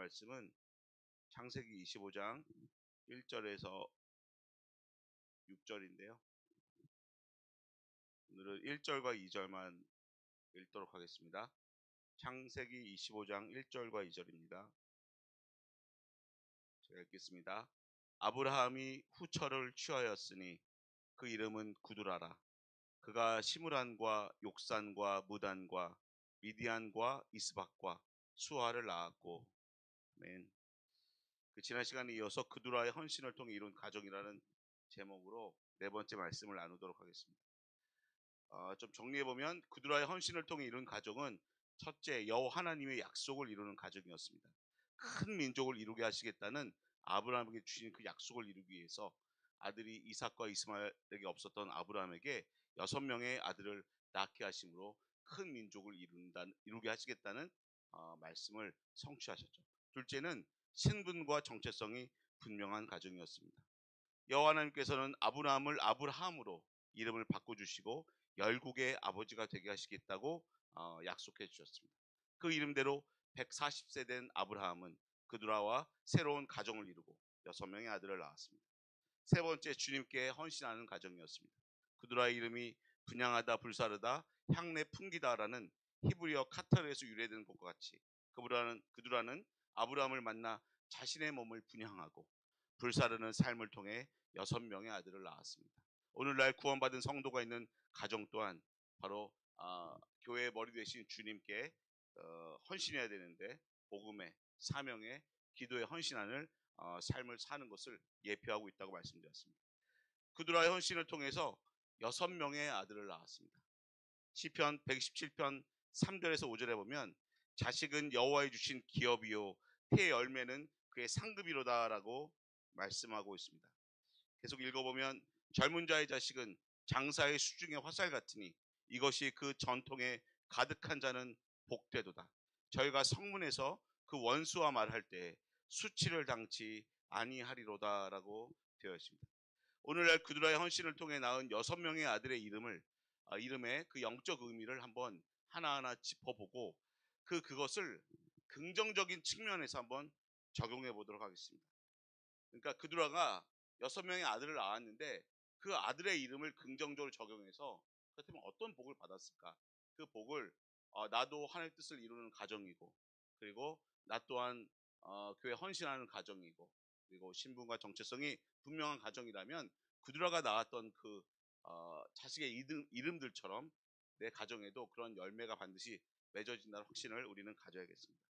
말씀은 창세기 25장 1절에서 6절인데요. 오늘은 1절과 2절만 읽도록 하겠습니다. 창세기 25장 1절과 2절입니다. 제가 읽겠습니다. 아브라함이 후처를 취하였으니 그 이름은 구두라라. 그가 시므란과 욕산과 무단과 미디안과 이스박과 수아를 낳았고, 아멘. 지난 시간에 이어서 구두라의 헌신을 통해 이룬 가정이라는 제목으로 네 번째 말씀을 나누도록 하겠습니다. 좀 정리해보면 구두라의 헌신을 통해 이룬 가정은 첫째, 여호와 하나님의 약속을 이루는 가정이었습니다. 큰 민족을 이루게 하시겠다는 아브라함에게 주신 그 약속을 이루기 위해서 아들이 이삭과 이스마엘에게 없었던 아브라함에게 6명의 아들을 낳게 하심으로 큰 민족을 이루게 하시겠다는 말씀을 성취하셨죠. 둘째는 신분과 정체성이 분명한 가정이었습니다. 여호와 하나님께서는 아브라함을 아브라함으로 이름을 바꿔주시고 열국의 아버지가 되게 하시겠다고 약속해 주셨습니다. 그 이름대로 140세 된 아브라함은 그두라와 새로운 가정을 이루고 6명의 아들을 낳았습니다. 세 번째, 주님께 헌신하는 가정이었습니다. 그두라의 이름이 분양하다, 불사르다, 향내 풍기다라는 히브리어 카타르에서 유래된 것과 같이 그두라는 아브라함을 만나 자신의 몸을 분양하고 불사르는 삶을 통해 6명의 아들을 낳았습니다. 오늘날 구원받은 성도가 있는 가정 또한 바로 교회의 머리 되신 주님께 헌신해야 되는데 복음의 사명의 기도에 헌신하는 삶을 사는 것을 예표하고 있다고 말씀드렸습니다. 그두라의 헌신을 통해서 6명의 아들을 낳았습니다. 시편 127편 3절에서 5절에 보면 자식은 여호와의 주신 기업이요 태의 열매는 그의 상급이로다 라고 말씀하고 있습니다. 계속 읽어보면 젊은 자의 자식은 장사의 수중의 화살 같으니 이것이 그 전통에 가득한 자는 복되도다. 저희가 성문에서 그 원수와 말할 때 수치를 당치 아니하리로다 라고 되어 있습니다. 오늘날 그두라의 헌신을 통해 낳은 6명의 아들의 이름의 그 영적 의미를 한번 하나하나 짚어보고 그것을 긍정적인 측면에서 한번 적용해 보도록 하겠습니다. 그러니까 그두라가 6명의 아들을 낳았는데 그 아들의 이름을 긍정적으로 적용해서 그렇다면 어떤 복을 받았을까? 그 복을 나도 하나님의 뜻을 이루는 가정이고, 그리고 나 또한 교회 헌신하는 가정이고, 그리고 신분과 정체성이 분명한 가정이라면 그두라가 낳았던 그 자식의 이름들처럼 내 가정에도 그런 열매가 반드시 맺어진다는 확신을 우리는 가져야겠습니다.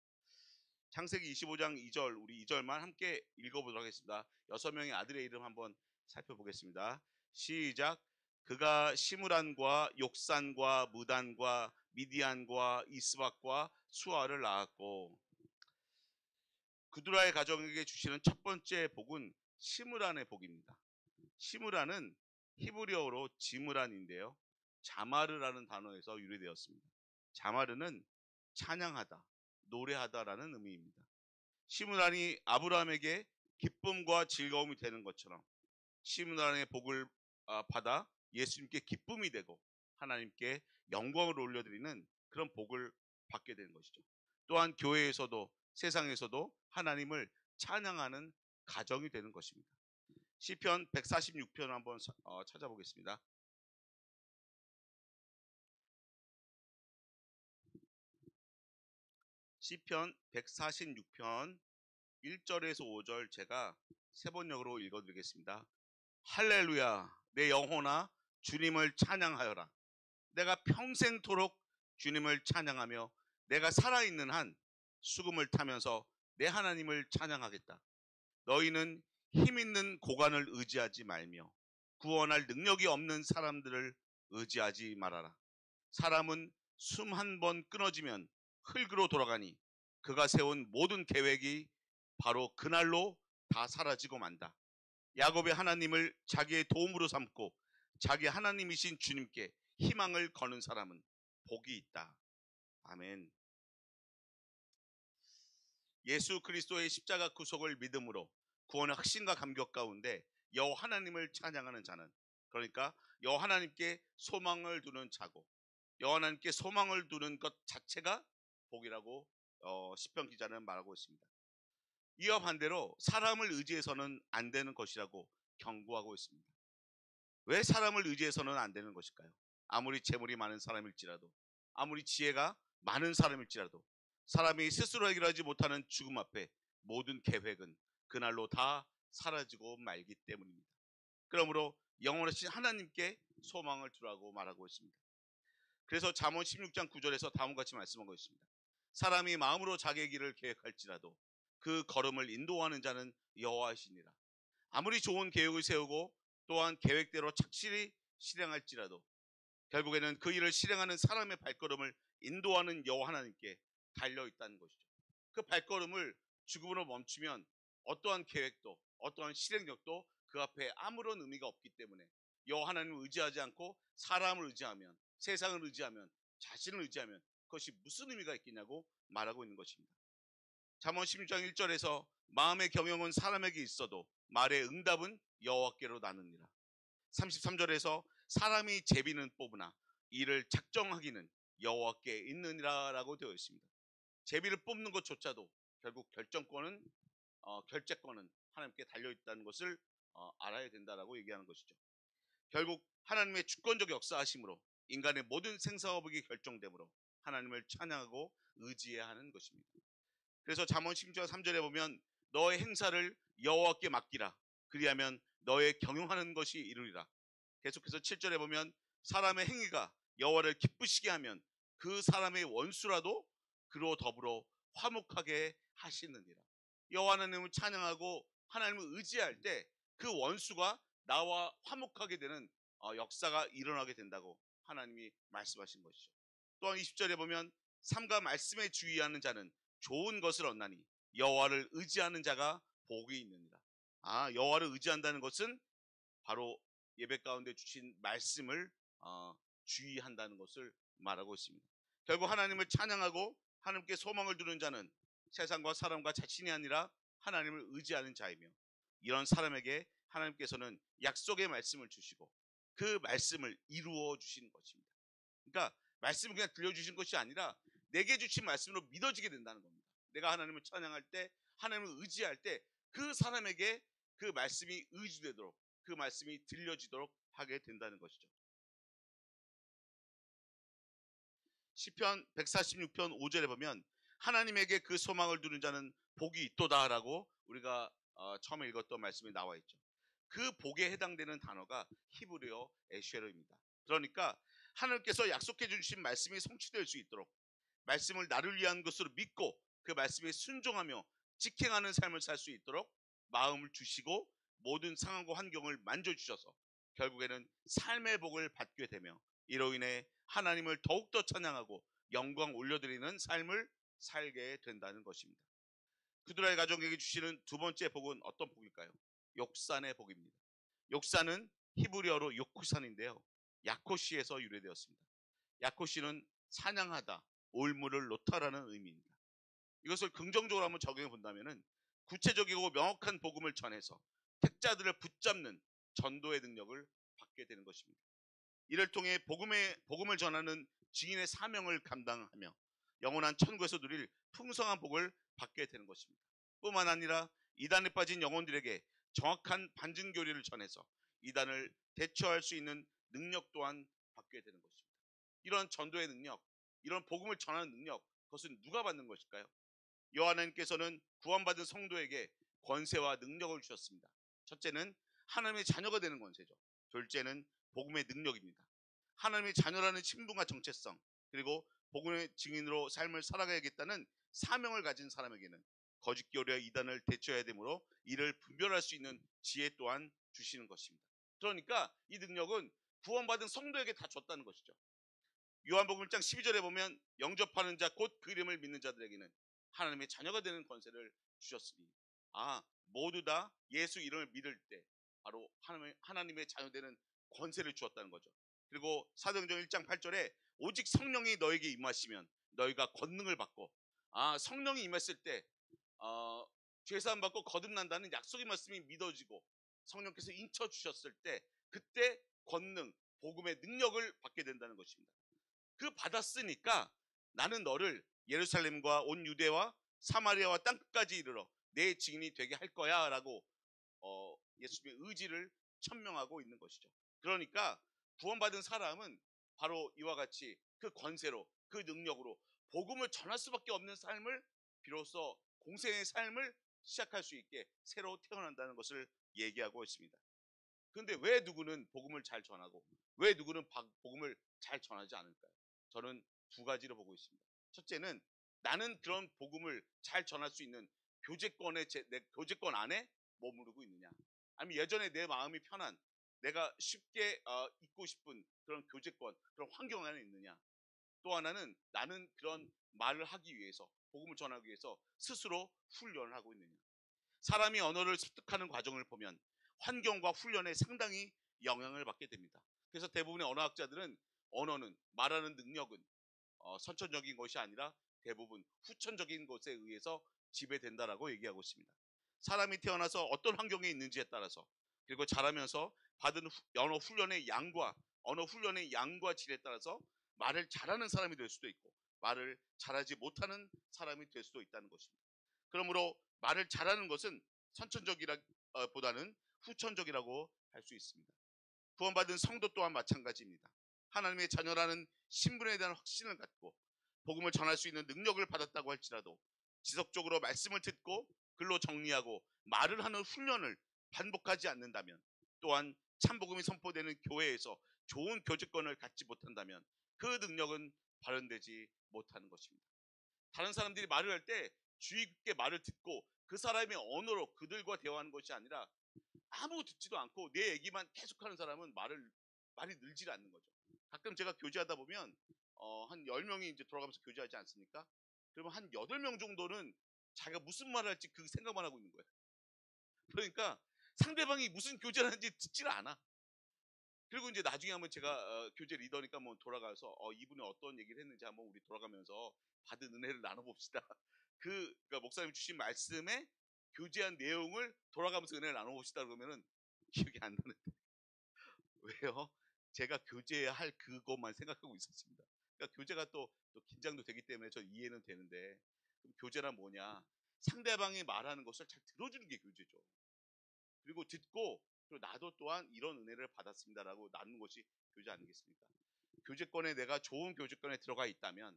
창세기 25장 2절, 우리 2절만 함께 읽어보도록 하겠습니다. 6명의 아들의 이름 한번 살펴보겠습니다. 시작. 그가 시므란과 욕산과 무단과 미디안과 이스박과 수아를 낳았고, 그두라의 가정에게 주시는 첫 번째 복은 시므란의 복입니다. 시므란은 히브리어로 지므란인데요, 자마르라는 단어에서 유래되었습니다. 자마르는 찬양하다, 노래하다라는 의미입니다. 시므란이 아브라함에게 기쁨과 즐거움이 되는 것처럼 시므란의 복을 받아 예수님께 기쁨이 되고 하나님께 영광을 올려드리는 그런 복을 받게 되는 것이죠. 또한 교회에서도 세상에서도 하나님을 찬양하는 가정이 되는 것입니다. 시편 146편 한번 찾아보겠습니다. 시편 146편 1절에서 5절 제가 세 번역으로 읽어드리겠습니다. 할렐루야, 내 영혼아 주님을 찬양하여라. 내가 평생토록 주님을 찬양하며 내가 살아있는 한 수금을 타면서 내 하나님을 찬양하겠다. 너희는 힘있는 고관을 의지하지 말며 구원할 능력이 없는 사람들을 의지하지 말아라. 사람은 숨 한 번 끊어지면 흙으로 돌아가니 그가 세운 모든 계획이 바로 그날로 다 사라지고 만다. 야곱의 하나님을 자기의 도움으로 삼고 자기 하나님이신 주님께 희망을 거는 사람은 복이 있다. 아멘. 예수 그리스도의 십자가 구속을 믿음으로 구원의 확신과 감격 가운데 여호와 하나님을 찬양하는 자는, 그러니까 여호와 하나님께 소망을 두는 자고, 여호와 하나님께 소망을 두는 것 자체가 복이라고 시편 기자는 말하고 있습니다. 이와 반대로 사람을 의지해서는 안 되는 것이라고 경고하고 있습니다. 왜 사람을 의지해서는 안 되는 것일까요? 아무리 재물이 많은 사람일지라도, 아무리 지혜가 많은 사람일지라도 사람이 스스로 해결하지 못하는 죽음 앞에 모든 계획은 그날로 다 사라지고 말기 때문입니다. 그러므로 영원하신 하나님께 소망을 두라고 말하고 있습니다. 그래서 잠언 16장 9절에서 다음과 같이 말씀하고 있습니다. 사람이 마음으로 자기의 길을 계획할지라도 그 걸음을 인도하는 자는 여호와이시니라. 아무리 좋은 계획을 세우고 또한 계획대로 착실히 실행할지라도 결국에는 그 일을 실행하는 사람의 발걸음을 인도하는 여호와 하나님께 달려 있다는 것이죠. 그 발걸음을 죽음으로 멈추면 어떠한 계획도 어떠한 실행력도 그 앞에 아무런 의미가 없기 때문에 여호와 하나님을 의지하지 않고 사람을 의지하면, 세상을 의지하면, 자신을 의지하면 그것이 무슨 의미가 있겠냐고 말하고 있는 것입니다. 잠언 16장 1절에서 마음의 경영은 사람에게 있어도 말의 응답은 여호와께로 나느니라. 33절에서 사람이 제비는 뽑으나 이를 작정하기는 여호와께 있느니라 라고 되어 있습니다. 제비를 뽑는 것조차도 결국 결정권은 결재권은 하나님께 달려있다는 것을 알아야 된다라고 얘기하는 것이죠. 결국 하나님의 주권적 역사하심으로 인간의 모든 생사업이 결정되므로 하나님을 찬양하고 의지해야 하는 것입니다. 그래서 잠언 16장 3절에 보면 너의 행사를 여호와께 맡기라. 그리하면 너의 경영하는 것이 이루리라. 계속해서 7절에 보면 사람의 행위가 여호와를 기쁘시게 하면 그 사람의 원수라도 그로 더불어 화목하게 하시느니라. 여호와 하나님을 찬양하고 하나님을 의지할 때 그 원수가 나와 화목하게 되는 역사가 일어나게 된다고 하나님이 말씀하신 것이죠. 또한 20절에 보면 삼가 말씀에 주의하는 자는 좋은 것을 얻나니 여호와를 의지하는 자가 복이 있느니라. 여호와를 의지한다는 것은 바로 예배 가운데 주신 말씀을 주의한다는 것을 말하고 있습니다. 결국 하나님을 찬양하고 하나님께 소망을 두는 자는 세상과 사람과 자신이 아니라 하나님을 의지하는 자이며, 이런 사람에게 하나님께서는 약속의 말씀을 주시고 그 말씀을 이루어 주신 것입니다. 그러니까 말씀을 그냥 들려주신 것이 아니라 내게 주신 말씀으로 믿어지게 된다는 겁니다. 내가 하나님을 찬양할 때, 하나님을 의지할 때 그 사람에게 그 말씀이 의지되도록, 그 말씀이 들려지도록 하게 된다는 것이죠. 시편 146편 5절에 보면 하나님에게 그 소망을 두는 자는 복이 있도다라고 우리가 처음에 읽었던 말씀이 나와 있죠. 그 복에 해당되는 단어가 히브리어 에쉐르입니다. 그러니까 하나님께서 약속해 주신 말씀이 성취될 수 있도록 말씀을 나를 위한 것으로 믿고 그 말씀에 순종하며 직행하는 삶을 살 수 있도록 마음을 주시고 모든 상황과 환경을 만져주셔서 결국에는 삶의 복을 받게 되며 이로 인해 하나님을 더욱더 찬양하고 영광 올려드리는 삶을 살게 된다는 것입니다. 그들의 가족에게 주시는 두 번째 복은 어떤 복일까요? 욕산의 복입니다. 욕산은 히브리어로 요쿠산인데요, 야코시에서 유래되었습니다. 야코시는 사냥하다, 올무를 놓다라는 의미입니다. 이것을 긍정적으로 한번 적용해 본다면 구체적이고 명확한 복음을 전해서 택자들을 붙잡는 전도의 능력을 받게 되는 것입니다. 이를 통해 복음을 전하는 증인의 사명을 감당하며 영원한 천국에서 누릴 풍성한 복을 받게 되는 것입니다. 뿐만 아니라 이단에 빠진 영혼들에게 정확한 반증 교리를 전해서 이단을 대처할 수 있는 능력 또한 받게 되는 것입니다. 이런 전도의 능력, 이런 복음을 전하는 능력, 그것은 누가 받는 것일까요? 여호와 하나님께서는 구원받은 성도에게 권세와 능력을 주셨습니다. 첫째는 하나님의 자녀가 되는 권세죠. 둘째는 복음의 능력입니다. 하나님의 자녀라는 신분과 정체성, 그리고 복음의 증인으로 삶을 살아가야겠다는 사명을 가진 사람에게는 거짓 교리와 이단을 대처해야 되므로 이를 분별할 수 있는 지혜 또한 주시는 것입니다. 그러니까 이 능력은 구원받은 성도에게 다 줬다는 것이죠. 요한복음 1장 12절에 보면 영접하는 자 곧 그 이름을 믿는 자들에게는 하나님의 자녀가 되는 권세를 주셨으니 모두 다 예수 이름을 믿을 때 바로 하나님의 자녀 되는 권세를 주었다는 거죠. 그리고 사도행전 1장 8절에 오직 성령이 너에게 임하시면 너희가 권능을 받고, 성령이 임했을 때 죄사함 받고 거듭난다는 약속의 말씀이 믿어지고 성령께서 인쳐 주셨을 때 그때 권능, 복음의 능력을 받게 된다는 것입니다. 그 받았으니까 나는 너를 예루살렘과 온 유대와 사마리아와 땅끝까지 이르러 내 증인이 되게 할 거야라고 예수님의 의지를 천명하고 있는 것이죠. 그러니까 구원받은 사람은 바로 이와 같이 그 권세로, 그 능력으로 복음을 전할 수밖에 없는 삶을, 비로소 공생의 삶을 시작할 수 있게 새로 태어난다는 것을 얘기하고 있습니다. 그런데 왜 누구는 복음을 잘 전하고 왜 누구는 복음을 잘 전하지 않을까요? 저는 두 가지로 보고 있습니다. 첫째는 나는 그런 복음을 잘 전할 수 있는 내 교제권 안에 머무르고 있느냐, 아니면 예전에 내 마음이 편한, 내가 쉽게 있고 싶은 그런 교제권, 그런 환경 안에 있느냐. 또 하나는 나는 그런 말을 하기 위해서, 복음을 전하기 위해서 스스로 훈련을 하고 있느냐. 사람이 언어를 습득하는 과정을 보면 환경과 훈련에 상당히 영향을 받게 됩니다. 그래서 대부분의 언어학자들은 언어는, 말하는 능력은 선천적인 것이 아니라 대부분 후천적인 것에 의해서 지배된다라고 얘기하고 있습니다. 사람이 태어나서 어떤 환경에 있는지에 따라서, 그리고 자라면서 받은 언어 훈련의 양과 질에 따라서 말을 잘하는 사람이 될 수도 있고 말을 잘하지 못하는 사람이 될 수도 있다는 것입니다. 그러므로 말을 잘하는 것은 선천적이라보다는 후천적이라고 할 수 있습니다. 구원받은 성도 또한 마찬가지입니다. 하나님의 자녀라는 신분에 대한 확신을 갖고 복음을 전할 수 있는 능력을 받았다고 할지라도 지속적으로 말씀을 듣고 글로 정리하고 말을 하는 훈련을 반복하지 않는다면, 또한 참복음이 선포되는 교회에서 좋은 교제권을 갖지 못한다면 그 능력은 발현되지 못하는 것입니다. 다른 사람들이 말을 할 때 주의 깊게 말을 듣고 그 사람의 언어로 그들과 대화하는 것이 아니라 아무 듣지도 않고 내 얘기만 계속하는 사람은 말이 늘질 않는 거죠. 가끔 제가 교제하다 보면 한 10명이 이제 돌아가면서 교제하지 않습니까? 그러면 한 8명 정도는 자기가 무슨 말을 할지 그 생각만 하고 있는 거예요. 그러니까 상대방이 무슨 교제를 하는지 듣지를 않아. 그리고 이제 나중에 한번 제가 교제 리더니까 한번 돌아가서 이분이 어떤 얘기를 했는지 한번 우리 돌아가면서 받은 은혜를 나눠봅시다. 그러니까 목사님 주신 말씀에 교제한 내용을 돌아가면서 은혜를 나눠봅시다 그러면은 기억이 안 나는데. 왜요? 제가 교제할 그것만 생각하고 있었습니다. 그러니까 교제가 또 긴장도 되기 때문에 저 이해는 되는데, 그럼 교제란 뭐냐? 상대방이 말하는 것을 잘 들어주는 게 교제죠. 그리고 듣고, 그리고 나도 또한 이런 은혜를 받았습니다라고 나누는 것이 교제 아니겠습니까? 교제권에, 내가 좋은 교제권에 들어가 있다면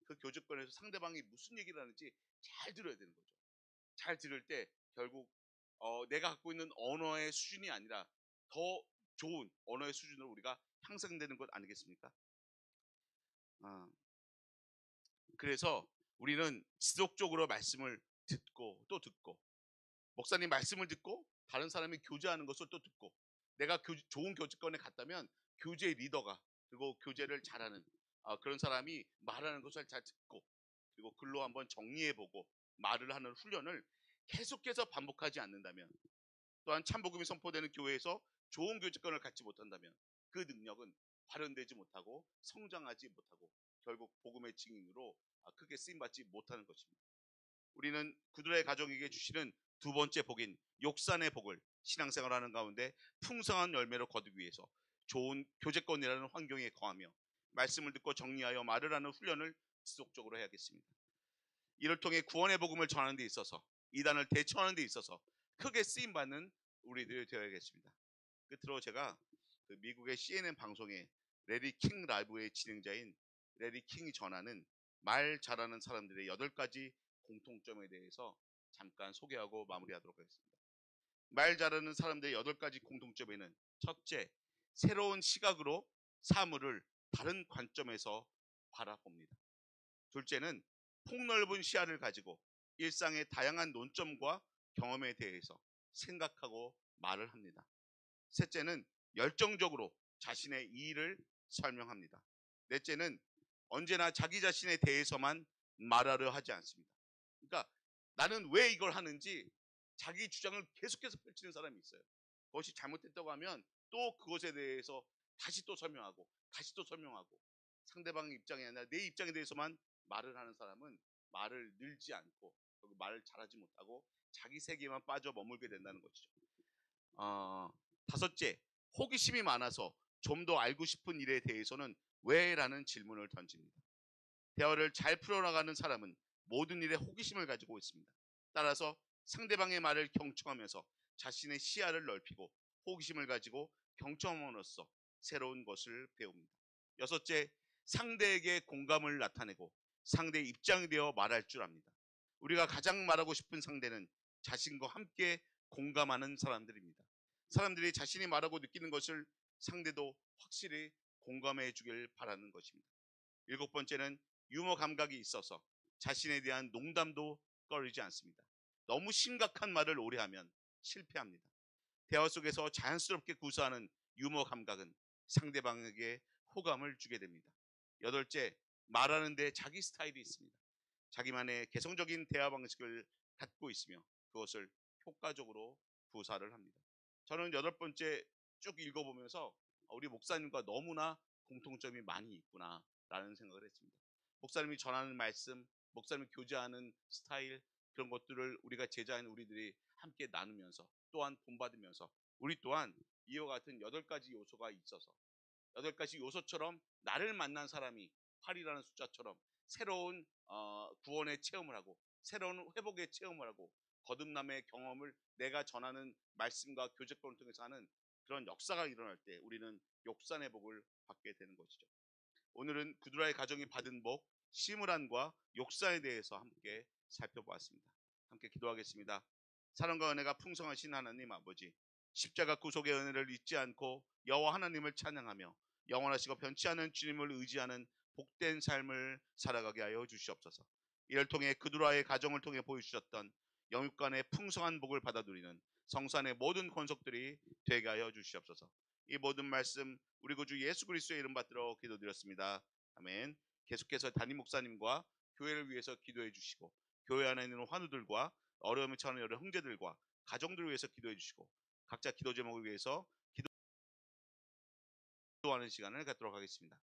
그 교제권에서 상대방이 무슨 얘기를 하는지 잘 들어야 되는 거죠. 잘 들을 때 결국 내가 갖고 있는 언어의 수준이 아니라 더 좋은 언어의 수준으로 우리가 향상되는 것 아니겠습니까? 그래서 우리는 지속적으로 말씀을 듣고 또 듣고, 목사님 말씀을 듣고 다른 사람이 교제하는 것을 또 듣고, 내가 좋은 교제권에 갔다면 교제 리더가, 그리고 교제를 잘하는 그런 사람이 말하는 것을 잘 듣고, 그리고 글로 한번 정리해보고 말을 하는 훈련을 계속해서 반복하지 않는다면, 또한 참복음이 선포되는 교회에서 좋은 교제권을 갖지 못한다면 그 능력은 발현되지 못하고 성장하지 못하고 결국 복음의 증인으로 크게 쓰임받지 못하는 것입니다. 우리는 그들의 가족에게 주시는 두 번째 복인 욕산의 복을 신앙생활하는 가운데 풍성한 열매로 거두기 위해서 좋은 교제권이라는 환경에 거하며 말씀을 듣고 정리하여 말을 하는 훈련을 지속적으로 해야겠습니다. 이를 통해 구원의 복음을 전하는 데 있어서, 이단을 대처하는 데 있어서 크게 쓰임받는 우리들이 되어야겠습니다. 끝으로 제가 그 미국의 CNN 방송에 레리 킹 라이브의 진행자인 레리 킹이 전하는 말 잘하는 사람들의 8가지 공통점에 대해서 잠깐 소개하고 마무리하도록 하겠습니다. 말 잘하는 사람들의 8가지 공통점에는, 첫째, 새로운 시각으로 사물을 다른 관점에서 바라봅니다. 둘째는 폭넓은 시야를 가지고 일상의 다양한 논점과 경험에 대해서 생각하고 말을 합니다. 셋째는 열정적으로 자신의 이의를 설명합니다. 넷째는 언제나 자기 자신에 대해서만 말하려 하지 않습니다. 그러니까 나는 왜 이걸 하는지 자기 주장을 계속해서 펼치는 사람이 있어요. 그것이 잘못됐다고 하면 또 그것에 대해서 다시 또 설명하고 다시 또 설명하고, 상대방의 입장이 아니라 내 입장에 대해서만 말을 하는 사람은 말을 늘지 않고 말을 잘하지 못하고 자기 세계만 빠져 머물게 된다는 것이죠. 다섯째, 호기심이 많아서 좀 더 알고 싶은 일에 대해서는 왜? 라는 질문을 던집니다. 대화를 잘 풀어나가는 사람은 모든 일에 호기심을 가지고 있습니다. 따라서 상대방의 말을 경청하면서 자신의 시야를 넓히고 호기심을 가지고 경청함으로써 새로운 것을 배웁니다. 여섯째, 상대에게 공감을 나타내고 상대의 입장이 되어 말할 줄 압니다. 우리가 가장 말하고 싶은 상대는 자신과 함께 공감하는 사람들입니다. 사람들이 자신이 말하고 느끼는 것을 상대도 확실히 공감해 주길 바라는 것입니다. 일곱 번째는 유머 감각이 있어서 자신에 대한 농담도 꺼리지 않습니다. 너무 심각한 말을 오래 하면 실패합니다. 대화 속에서 자연스럽게 구사하는 유머 감각은 상대방에게 호감을 주게 됩니다. 여덟째, 말하는데 자기 스타일이 있습니다. 자기만의 개성적인 대화 방식을 갖고 있으며 그것을 효과적으로 구사를 합니다. 저는 여덟 번째 쭉 읽어보면서 우리 목사님과 너무나 공통점이 많이 있구나라는 생각을 했습니다. 목사님이 전하는 말씀, 목사님이 교제하는 스타일, 그런 것들을 우리가 제자인 우리들이 함께 나누면서 또한 본받으면서 우리 또한 이와 같은 여덟 가지 요소가 있어서 여덟 가지 요소처럼 나를 만난 사람이 8이라는 숫자처럼 새로운 구원의 체험을 하고 새로운 회복의 체험을 하고 거듭남의 경험을 내가 전하는 말씀과 교제권을 통해서 하는 그런 역사가 일어날 때 우리는 역산의 복을 받게 되는 것이죠. 오늘은 구두라의 가정이 받은 복, 시므란과 욕산에 대해서 함께 살펴보았습니다. 함께 기도하겠습니다. 사랑과 은혜가 풍성하신 하나님 아버지, 십자가 구속의 은혜를 잊지 않고 여호와 하나님을 찬양하며 영원하시고 변치 않은 주님을 의지하는 복된 삶을 살아가게 하여 주시옵소서. 이를 통해 그두라의 가정을 통해 보여주셨던 영육간의 풍성한 복을 받아 누리는 성산의 모든 권속들이 되게 하여 주시옵소서. 이 모든 말씀 우리 구주 예수 그리스도의 이름 받들어 기도드렸습니다. 아멘. 계속해서 담임 목사님과 교회를 위해서 기도해 주시고 교회 안에 있는 환우들과 어려움에 처하는 여러 형제들과 가정들을 위해서 기도해 주시고 각자 기도 제목을 위해서 기도하는 시간을 갖도록 하겠습니다.